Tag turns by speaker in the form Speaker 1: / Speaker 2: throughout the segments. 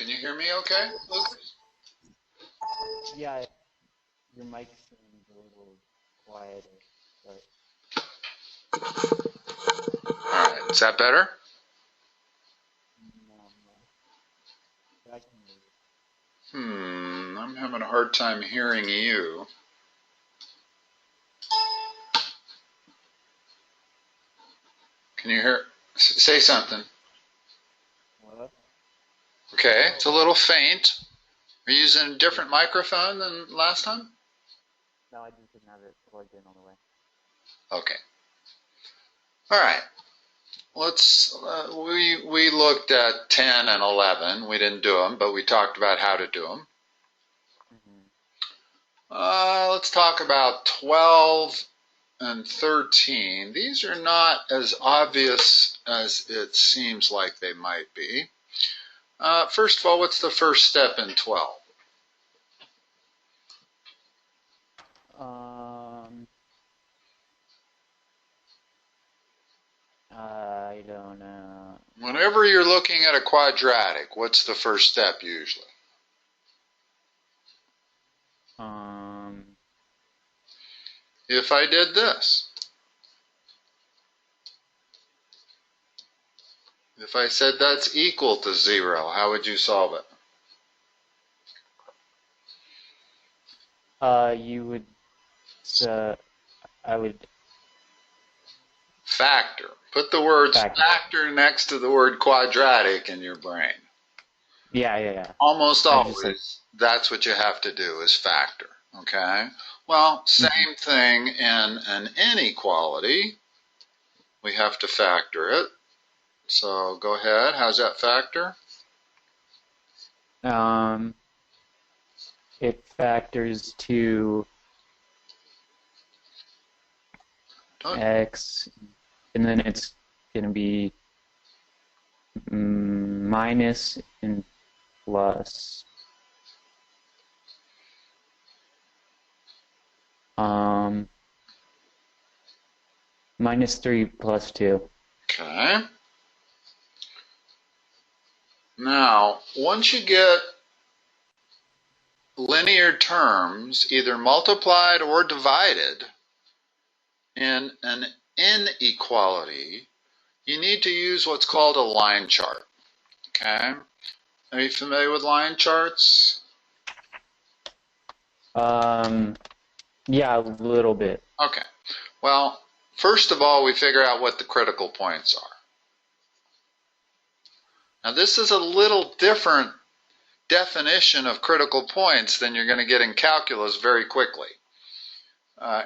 Speaker 1: Can you hear me okay, Lucas?
Speaker 2: Yeah, your mic seems a little quieter, but
Speaker 1: All right, is that better?
Speaker 2: no, but I can hear you.
Speaker 1: I'm having a hard time hearing you. Can you hear? Say something.
Speaker 2: What?
Speaker 1: Okay, it's a little faint. Are you using a different microphone than last time?
Speaker 2: No, I just didn't have it plugged in all the way.
Speaker 1: Okay. All right. Let's. We looked at 10 and 11. We didn't do them, but we talked about how to do them. Let's talk about 12 and 13. These are not as obvious as it seems like they might be. First of all, what's the first step in 12?
Speaker 2: I don't know.
Speaker 1: Whenever you're looking at a quadratic, what's the first step usually? If I did this, if I said that's equal to 0, how would you solve it?
Speaker 2: You would, I would
Speaker 1: Factor. Put the word factor next to the word quadratic in your brain.
Speaker 2: Yeah.
Speaker 1: Almost always, that's what you have to do is factor, okay? Well, same thing in an inequality. We have to factor it. So go ahead. How's that factor?
Speaker 2: It factors to x, and then it's going to be minus and plus. Minus 3 plus 2.
Speaker 1: Okay. Now, once you get linear terms either multiplied or divided in an inequality, you need to use what's called a line chart. Okay? Are you familiar with line charts?
Speaker 2: Yeah, a little bit.
Speaker 1: Okay. Well, first of all, we figure out what the critical points are. Now, this is a little different definition of critical points than you're going to get in calculus very quickly.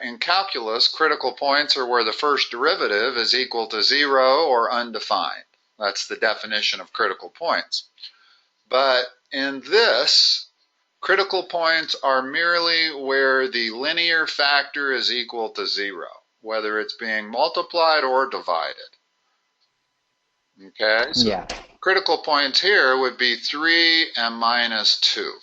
Speaker 1: In calculus, critical points are where the first derivative is equal to 0 or undefined. That's the definition of critical points. But in this, critical points are merely where the linear factor is equal to 0, whether it's being multiplied or divided. Okay? So
Speaker 2: yeah.
Speaker 1: Critical points here would be 3 and minus 2.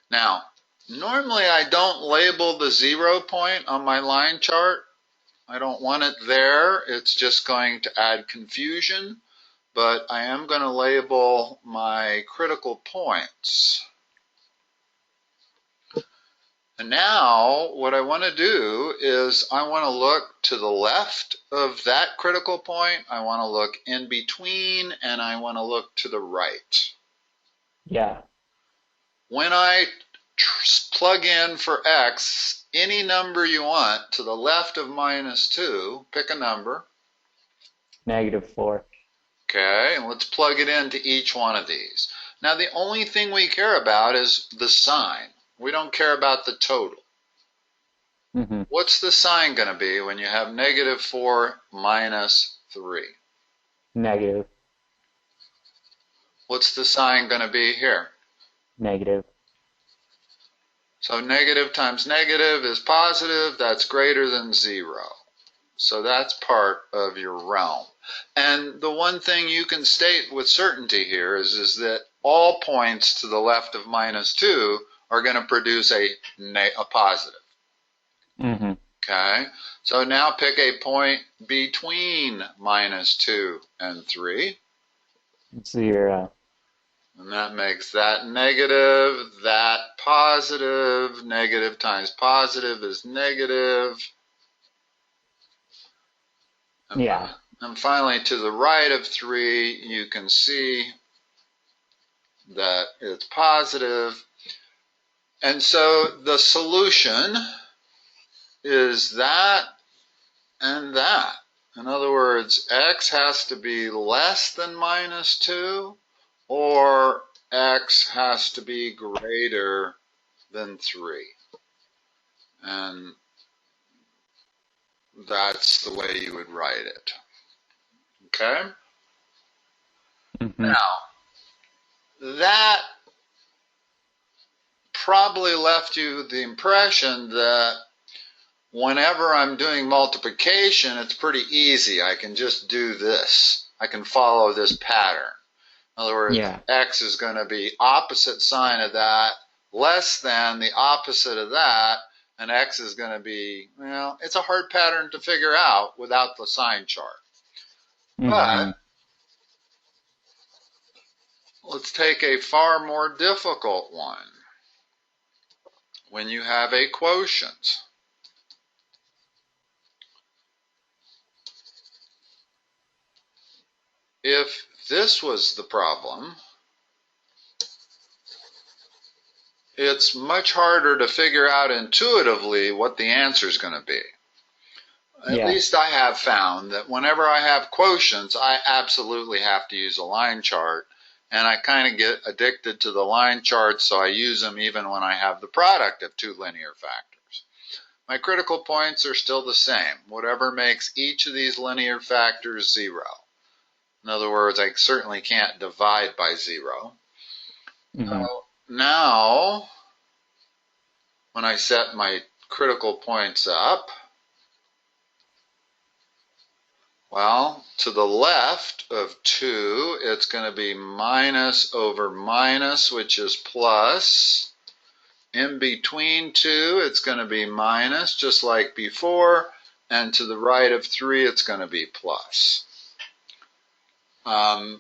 Speaker 1: Now, normally I don't label the 0 point on my line chart. I don't want it there. It's just going to add confusion. But I am going to label my critical points. And now what I want to do is I want to look to the left of that critical point. I want to look in between, and I want to look to the right.
Speaker 2: Yeah.
Speaker 1: When I plug in for x, any number you want to the left of minus 2, pick a number.
Speaker 2: -4.
Speaker 1: Okay, and let's plug it into each one of these. Now the only thing we care about is the sign. We don't care about the total. What's the sign going to be when you have -4 minus 3?
Speaker 2: Negative.
Speaker 1: What's the sign going to be here?
Speaker 2: Negative.
Speaker 1: So negative times negative is positive. That's greater than 0. So that's part of your realm. And the one thing you can state with certainty here is that all points to the left of minus 2 are going to produce a positive. Okay, so now pick a point between minus 2 and 3.
Speaker 2: 0.
Speaker 1: And that makes that negative, that positive. Negative times positive is negative.
Speaker 2: Yeah.
Speaker 1: And finally, to the right of 3, you can see that it's positive. And so the solution is that and that. In other words, x has to be less than minus 2, or x has to be greater than 3. And that's the way you would write it. Okay?
Speaker 2: Mm-hmm.
Speaker 1: Now, that probably left you the impression that whenever I'm doing multiplication, it's pretty easy. I can just do this. I can follow this pattern. In other words,
Speaker 2: Yeah.
Speaker 1: x is going to be opposite sign of that, less than the opposite of that, and x is going to be, well, it's a hard pattern to figure out without the sign chart.
Speaker 2: Mm-hmm.
Speaker 1: But let's take a far more difficult one. When you have a quotient. If this was the problem, it's much harder to figure out intuitively what the answer is going to be. At least I have found that whenever I have quotients, I absolutely have to use a line chart, and I kind of get addicted to the line charts, so I use them even when I have the product of two linear factors. My critical points are still the same, whatever makes each of these linear factors 0. In other words, I certainly can't divide by 0.
Speaker 2: Mm-hmm.
Speaker 1: Now, when I set my critical points up, well, to the left of 2, it's going to be minus over minus, which is plus. In between 2, it's going to be minus, just like before. And to the right of 3, it's going to be plus. I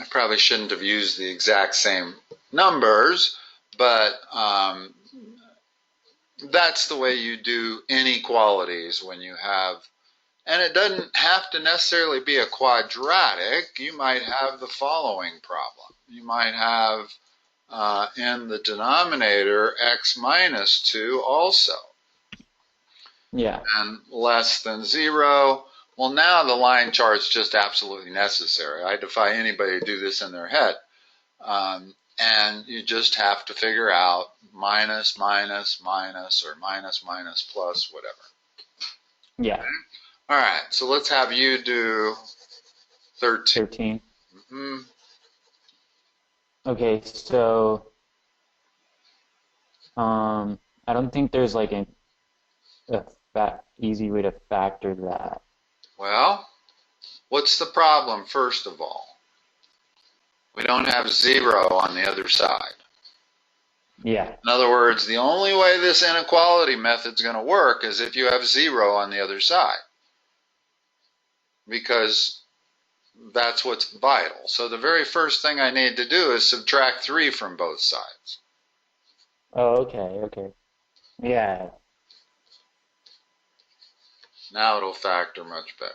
Speaker 1: probably shouldn't have used the exact same numbers, but that's the way you do inequalities when you have, and it doesn't have to necessarily be a quadratic. You might have the following problem. You might have in the denominator x minus 2 also.
Speaker 2: Yeah.
Speaker 1: And less than 0. Well, now the line chart's just absolutely necessary. I defy anybody to do this in their head. And you just have to figure out minus, minus, minus, or minus, minus, plus, whatever.
Speaker 2: Yeah.
Speaker 1: Okay? All right, so let's have you do 13.
Speaker 2: 13.
Speaker 1: Mm-hmm.
Speaker 2: Okay, so I don't think there's like a easy way to factor that.
Speaker 1: Well, what's the problem, first of all? We don't have 0 on the other side.
Speaker 2: Yeah.
Speaker 1: In other words, the only way this inequality method's going to work is if you have 0 on the other side, because that's what's vital. So the very first thing I need to do is subtract 3 from both sides.
Speaker 2: Oh, okay. Yeah.
Speaker 1: Now it'll factor much better.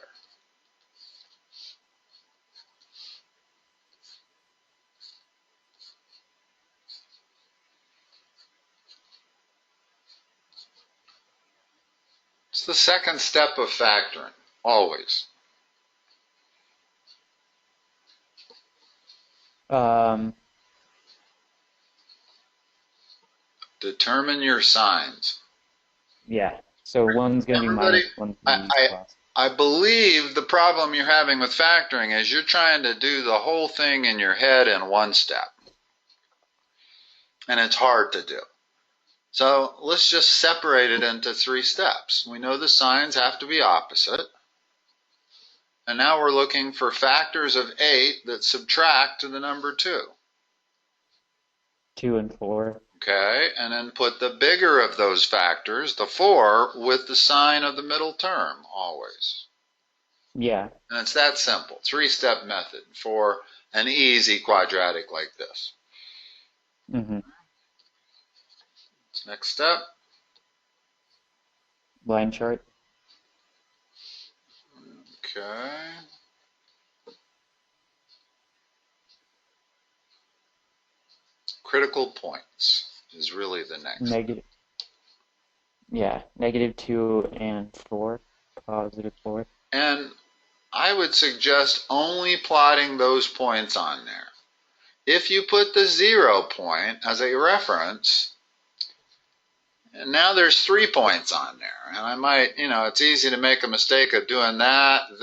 Speaker 1: It's the second step of factoring, always. Determine your signs.
Speaker 2: Yeah. So one's going to be minus, one's going to be plus.
Speaker 1: I believe the problem you're having with factoring is you're trying to do the whole thing in your head in one step. And it's hard to do. So let's just separate it into 3 steps. We know the signs have to be opposite. And now we're looking for factors of 8 that subtract to the number 2.
Speaker 2: 2 and 4.
Speaker 1: Okay, and then put the bigger of those factors, the 4, with the sign of the middle term, always.
Speaker 2: Yeah.
Speaker 1: And it's that simple. Three-step method for an easy quadratic like this.
Speaker 2: Mm-hmm.
Speaker 1: Next step.
Speaker 2: Line chart.
Speaker 1: Okay. Critical points is really the next.
Speaker 2: Negative. Yeah. -2 and 4. +4.
Speaker 1: And I would suggest only plotting those points on there. If you put the 0 point as a reference, and now there's 3 points on there, and I might, it's easy to make a mistake of doing that, and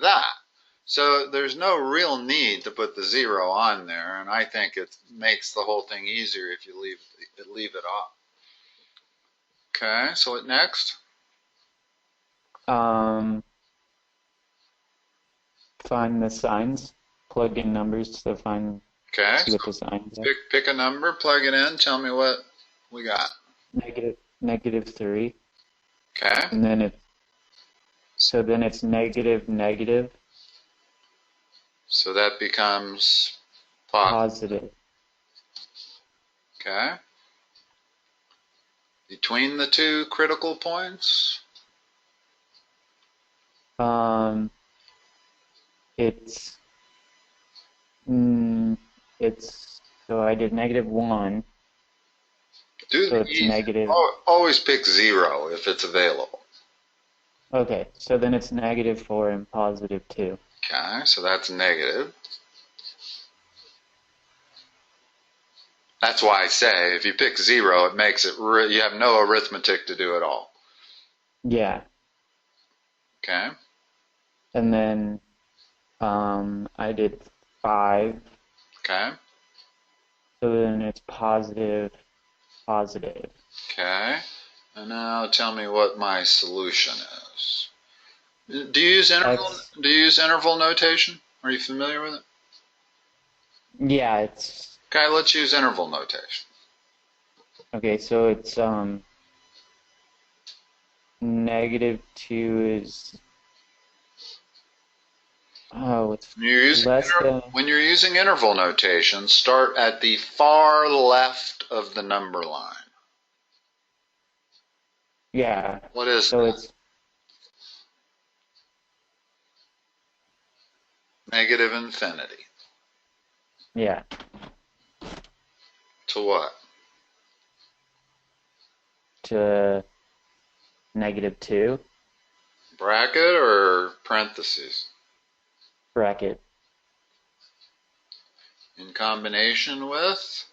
Speaker 1: that. So there's no real need to put the 0 on there, and I think it makes the whole thing easier if you leave it off. Okay, so what next?
Speaker 2: Find the signs. Plug in numbers to find.
Speaker 1: Okay,
Speaker 2: See what the signs are.
Speaker 1: Pick a number, plug it in, tell me what we got.
Speaker 2: -3.
Speaker 1: Okay.
Speaker 2: And then it's negative.
Speaker 1: So that becomes
Speaker 2: Positive.
Speaker 1: Okay. Between the two critical points?
Speaker 2: It's so I did -1. So it's negative.
Speaker 1: Always pick 0 if it's available.
Speaker 2: Okay, so then it's -4 and +2.
Speaker 1: Okay, so that's negative. That's why I say if you pick 0, it makes it you have no arithmetic to do at all.
Speaker 2: Yeah.
Speaker 1: Okay.
Speaker 2: And then I did 5.
Speaker 1: Okay.
Speaker 2: So then it's positive.
Speaker 1: Okay. And now tell me what my solution is. Do you use interval notation? Are you familiar with it?
Speaker 2: Yeah, it's
Speaker 1: okay. Let's use interval notation.
Speaker 2: Okay, so it's -2 is
Speaker 1: when you're using interval notation, start at the far left of the number line.
Speaker 2: Yeah.
Speaker 1: What is
Speaker 2: so
Speaker 1: that?
Speaker 2: It's
Speaker 1: negative infinity.
Speaker 2: Yeah.
Speaker 1: To what?
Speaker 2: To -2.
Speaker 1: Bracket or parentheses?
Speaker 2: Bracket.
Speaker 1: In combination with?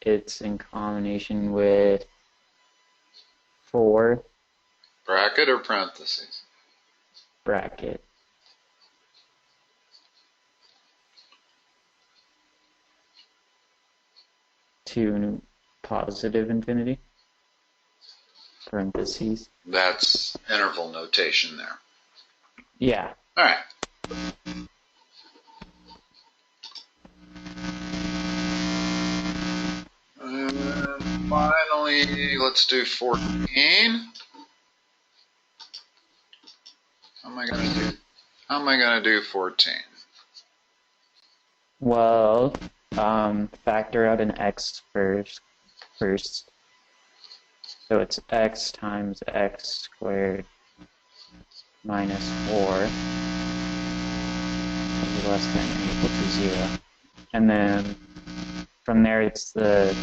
Speaker 2: It's in combination with 4.
Speaker 1: Bracket or parentheses?
Speaker 2: Bracket. To positive infinity. Parentheses.
Speaker 1: That's interval notation there.
Speaker 2: Yeah.
Speaker 1: All right. Finally, let's do 14. How am I gonna do 14?
Speaker 2: Well, factor out an x first. So it's x times x squared minus 4 is less than or equal to 0. And then from there it's the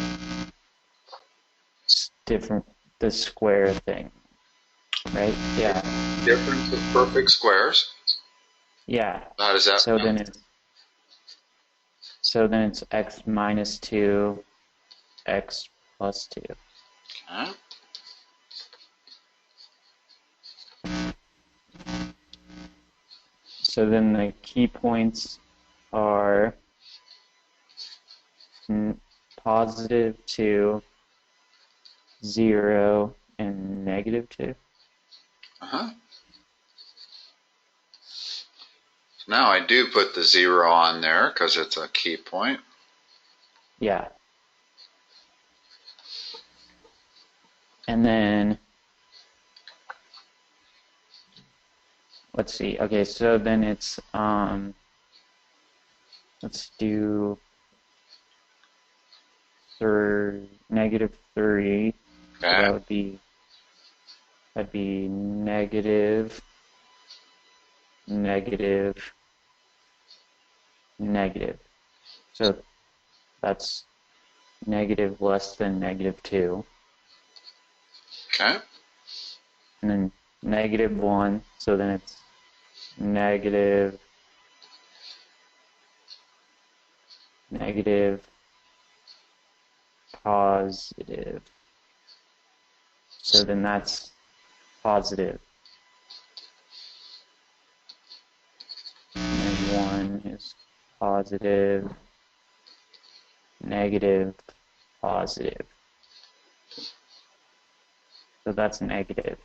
Speaker 2: square thing, right? Yeah.
Speaker 1: Difference of perfect squares.
Speaker 2: Yeah.
Speaker 1: How does that
Speaker 2: so then it's x minus 2, x plus 2.
Speaker 1: Okay.
Speaker 2: So then the key points are +2, 0, and -2.
Speaker 1: Uh-huh. So now I do put the 0 on there because it's a key point.
Speaker 2: Yeah. And then, let's see. Okay, so then it's, let's do -3. So
Speaker 1: Okay.
Speaker 2: that'd be negative, negative, negative. So that's negative less than -2.
Speaker 1: Okay.
Speaker 2: And then -1, so then it's negative, negative, positive. So then that's positive. And 1 is positive, negative, positive. So that's negative.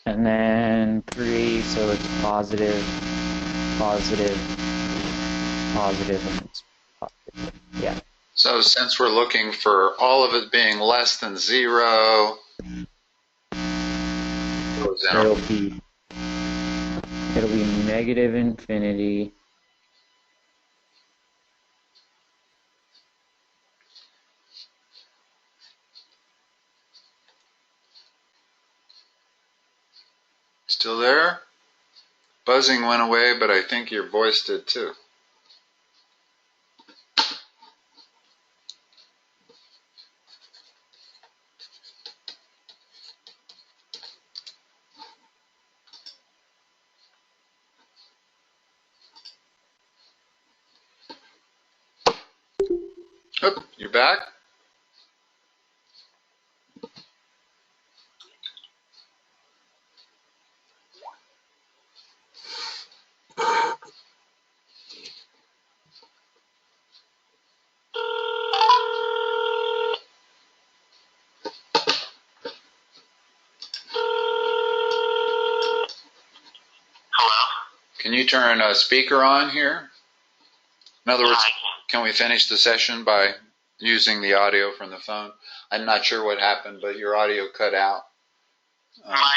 Speaker 2: And then 3, so it's positive, positive, positive, and it's positive. Yeah.
Speaker 1: So since we're looking for all of it being less than 0,
Speaker 2: It'll be negative infinity,
Speaker 1: still there? Buzzing went away, but I think your voice did too. Oh, you back? Can you turn a speaker on here? In other words, can we finish the session by using the audio from the phone? I'm not sure what happened, but your audio cut out.
Speaker 3: My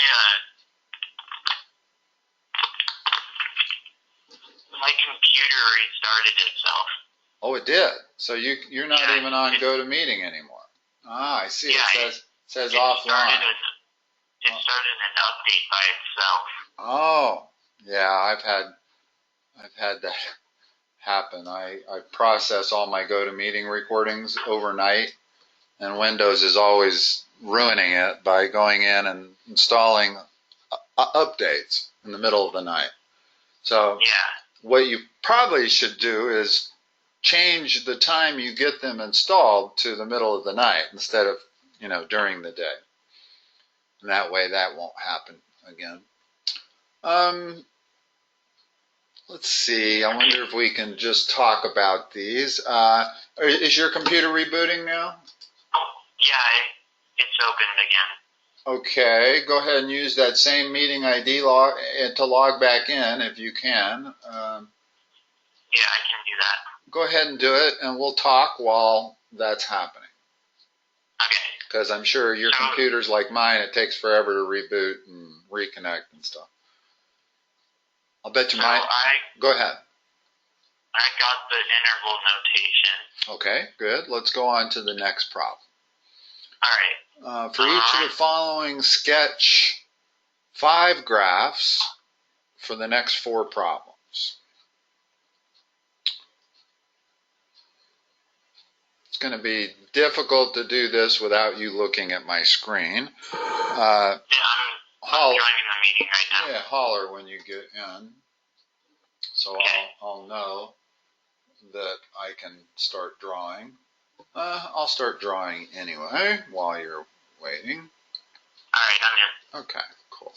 Speaker 3: computer restarted itself.
Speaker 1: Oh, it did. So you're not even on GoToMeeting anymore. Ah, I see.
Speaker 3: Yeah,
Speaker 1: it says offline.
Speaker 3: It started an update by itself.
Speaker 1: Oh, yeah. I've had that happen. I process all my GoToMeeting recordings overnight, and Windows is always ruining it by going in and installing updates in the middle of the night. So what you probably should do is change the time you get them installed to the middle of the night instead of, during the day. And that way that won't happen again. Let's see. I wonder if we can just talk about these. Is your computer rebooting now?
Speaker 3: Yeah, it's opened again.
Speaker 1: Okay. Go ahead and use that same meeting ID to log back in if you can.
Speaker 3: Yeah, I can do that.
Speaker 1: Go ahead and do it, and we'll talk while that's happening.
Speaker 3: Okay.
Speaker 1: Because I'm sure your computer's like mine. It takes forever to reboot and reconnect and stuff. I'll bet you mine. Go ahead.
Speaker 3: I got the interval notation.
Speaker 1: Okay, good. Let's go on to the next problem.
Speaker 3: All right.
Speaker 1: For each of the following, sketch 5 graphs for the next 4 problems. It's going to be difficult to do this without you looking at my screen.
Speaker 3: I'm joining the meeting right now.
Speaker 1: Yeah, holler when you get in, so I'll know that I can start drawing. I'll start drawing anyway while you're waiting.
Speaker 3: All right, I'm in.
Speaker 1: Okay, cool.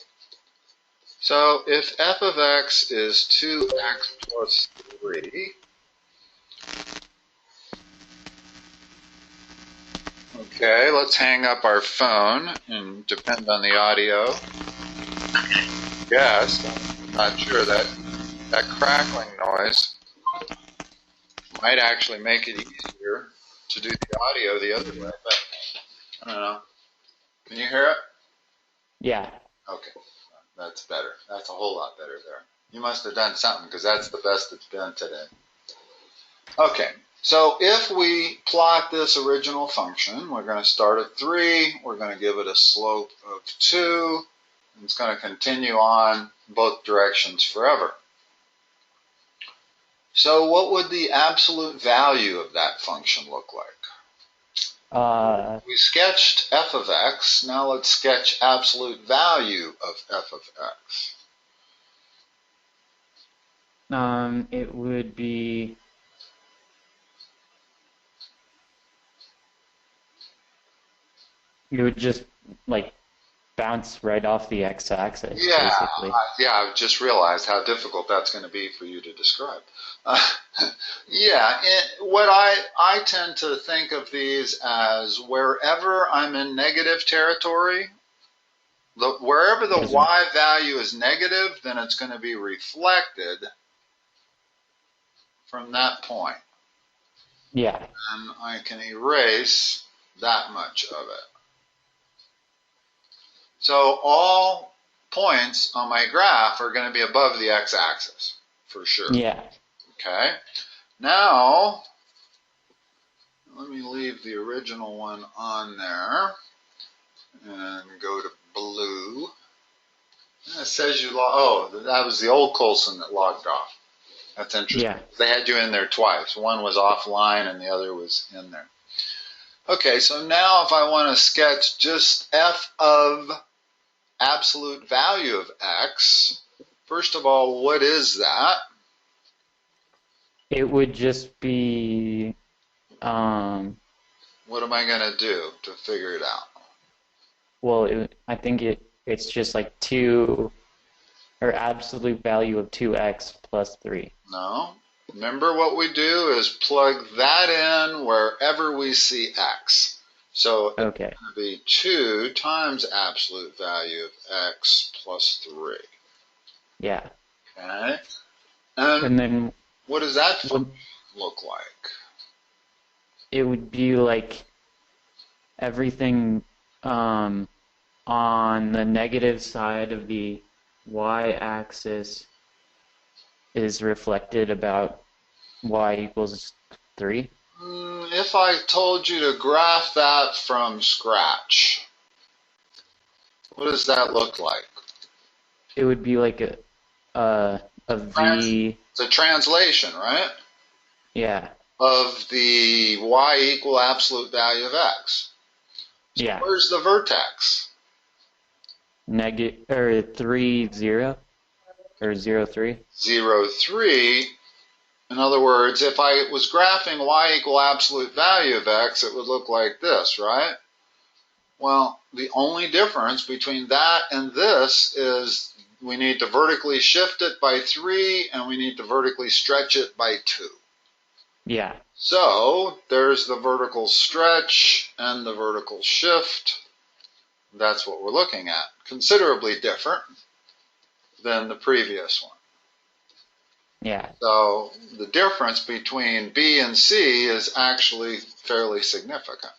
Speaker 1: So if f of x is 2x plus 3, okay, let's hang up our phone and depend on the audio. Yes, I'm not sure that crackling noise Might actually make it easier to do the audio the other way, but I don't know. Can you hear it?
Speaker 2: Yeah.
Speaker 1: Okay, that's better. That's a whole lot better there. You must have done something because that's the best it's been today. Okay, so if we plot this original function, we're going to start at 3, we're going to give it a slope of 2, and it's going to continue on both directions forever. So what would the absolute value of that function look like? We sketched f of x, now let's sketch absolute value of f of x.
Speaker 2: It would be you would just like bounce right off the x-axis, basically.
Speaker 1: Yeah, I just realized how difficult that's going to be for you to describe. What I tend to think of these as wherever I'm in negative territory, wherever the y value is negative, then it's going to be reflected from that point.
Speaker 2: Yeah.
Speaker 1: And I can erase that much of it. So all points on my graph are going to be above the x-axis, for sure.
Speaker 2: Yeah.
Speaker 1: Okay. Now, let me leave the original one on there and go to blue. It says you that was the old Coulson that logged off. That's interesting.
Speaker 2: Yeah.
Speaker 1: They had you in there twice. One was offline and the other was in there. Okay, so now if I want to sketch just f of absolute value of x, first of all, what is that?
Speaker 2: It would just be
Speaker 1: what am I going to do to figure it out?
Speaker 2: Well, I think it's just like 2, or absolute value of 2x plus 3.
Speaker 1: No. Remember what we do is plug that in wherever we see x. So
Speaker 2: Okay.
Speaker 1: It's going to be 2 times absolute value of x plus 3.
Speaker 2: Yeah.
Speaker 1: Okay.
Speaker 2: And then
Speaker 1: what does that look like?
Speaker 2: It would be like everything on the negative side of the y-axis is reflected about y equals 3.
Speaker 1: If I told you to graph that from scratch, what does that look like?
Speaker 2: It would be like a V.
Speaker 1: It's a translation, right?
Speaker 2: Yeah.
Speaker 1: Of the y equal absolute value of x. So
Speaker 2: yeah.
Speaker 1: Where's the vertex?
Speaker 2: Negative or 3, 0 or 0, 3.
Speaker 1: 0, 3. In other words, if I was graphing y equal absolute value of x, it would look like this, right? Well, the only difference between that and this is we need to vertically shift it by 3 and we need to vertically stretch it by 2.
Speaker 2: Yeah.
Speaker 1: So there's the vertical stretch and the vertical shift. That's what we're looking at. Considerably different than the previous one.
Speaker 2: Yeah.
Speaker 1: So the difference between B and C is actually fairly significant.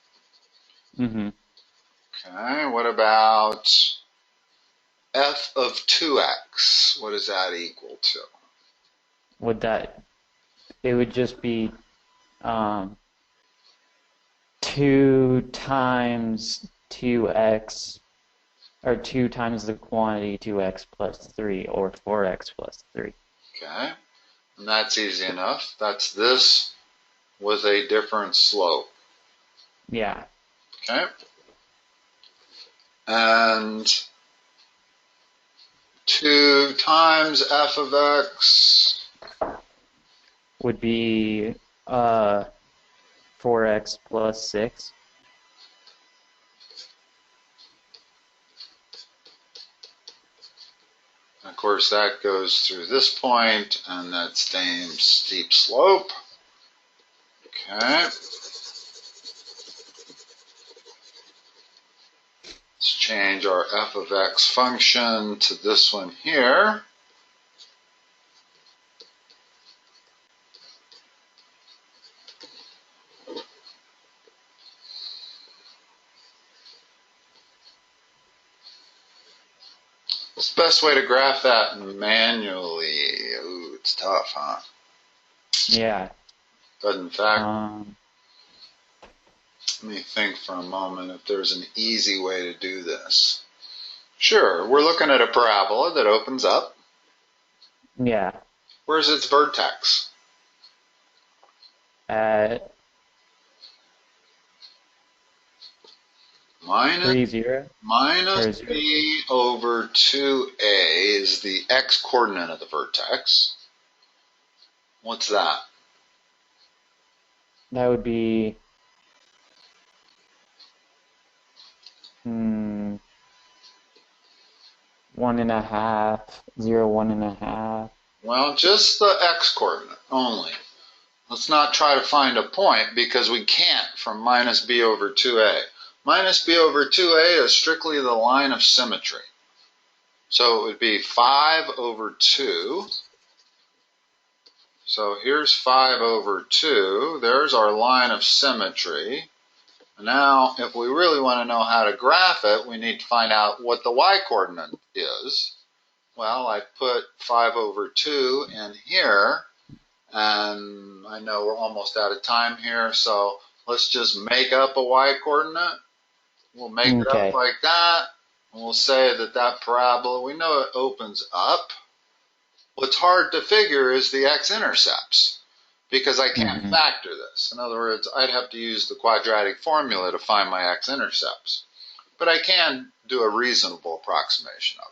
Speaker 2: Mm-hmm.
Speaker 1: Okay, what about f of 2x? What does that equal to?
Speaker 2: It would just be 2 times 2x, or 2 times the quantity 2x plus 3, or 4x plus 3.
Speaker 1: Okay, and that's easy enough. That's this with a different slope.
Speaker 2: Yeah.
Speaker 1: Okay. And 2 times f of x
Speaker 2: would be 4x plus 6.
Speaker 1: Of course, that goes through this point, and that same steep slope. Okay. Let's change our f of x function to this one here. What's the best way to graph that manually? Ooh, it's tough, huh?
Speaker 2: Yeah.
Speaker 1: But in fact, let me think for a moment if there's an easy way to do this. Sure, we're looking at a parabola that opens up.
Speaker 2: Yeah.
Speaker 1: Where's its vertex?
Speaker 2: At
Speaker 1: Minus
Speaker 2: 3, 0.
Speaker 1: b over 2a is the x-coordinate of the vertex. What's that?
Speaker 2: That would be 1.5, 0, 1.5.
Speaker 1: Well, just the x-coordinate only. Let's not try to find a point because we can't from minus b over 2a. Minus b over 2a is strictly the line of symmetry. So it would be 5 over 2. So here's 5 over 2. There's our line of symmetry. Now, if we really want to know how to graph it, we need to find out what the y-coordinate is. Well, I put 5 over 2 in here, and I know we're almost out of time here, so let's just make up a y-coordinate. We'll make it up like that, and we'll say that that parabola, we know it opens up. What's hard to figure is the x-intercepts, because I can't factor this. In other words, I'd have to use the quadratic formula to find my x-intercepts. But I can do a reasonable approximation of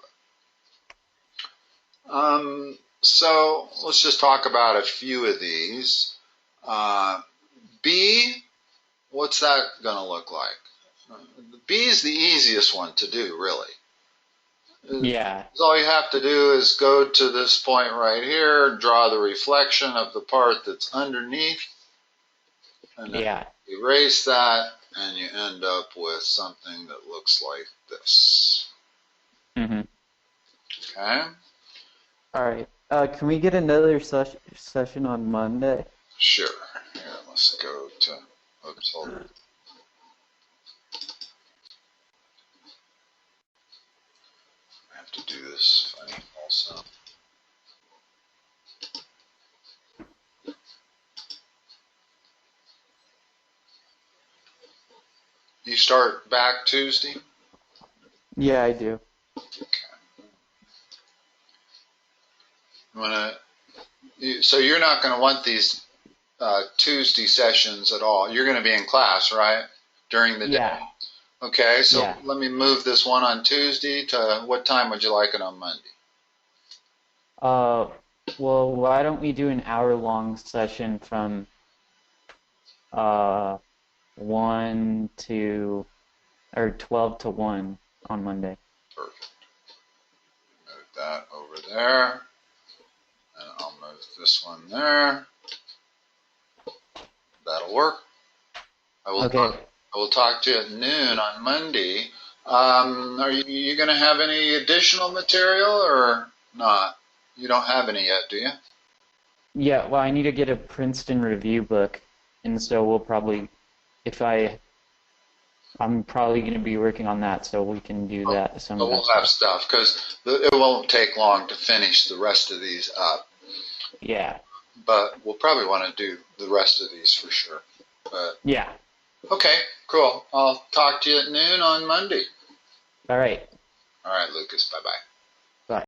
Speaker 1: it. So let's just talk about a few of these. B, what's that going to look like? B is the easiest one to do, really.
Speaker 2: Yeah.
Speaker 1: All you have to do is go to this point right here, draw the reflection of the part that's underneath, and then erase that, and you end up with something that looks like this. Okay?
Speaker 2: All right. Can we get another session on Monday?
Speaker 1: Sure. Here, let's go to, oops, hold on. I have to do this funny also. You start back Tuesday?
Speaker 2: Yeah, I do.
Speaker 1: So you're not going to want these Tuesday sessions at all. You're going to be in class, right? During the day?
Speaker 2: Yeah.
Speaker 1: Okay, so let me move this one on Tuesday to what time would you like it on Monday?
Speaker 2: Well, why don't we do an hour-long session from 1 to, or 12 to 1 on Monday?
Speaker 1: Perfect. Move that over there, and I'll move this one there. That'll work. I will talk to you at noon on Monday. Are you going to have any additional material or not? You don't have any yet, do you?
Speaker 2: Yeah, well, I need to get a Princeton review book, and so we'll probably, I'm probably going to be working on that, so we can do that.
Speaker 1: But we'll have stuff, because it won't take long to finish the rest of these up.
Speaker 2: Yeah.
Speaker 1: But we'll probably want to do the rest of these for sure. But
Speaker 2: yeah.
Speaker 1: Okay, cool. I'll talk to you at noon on Monday.
Speaker 2: All right.
Speaker 1: All right, Lucas. Bye-bye.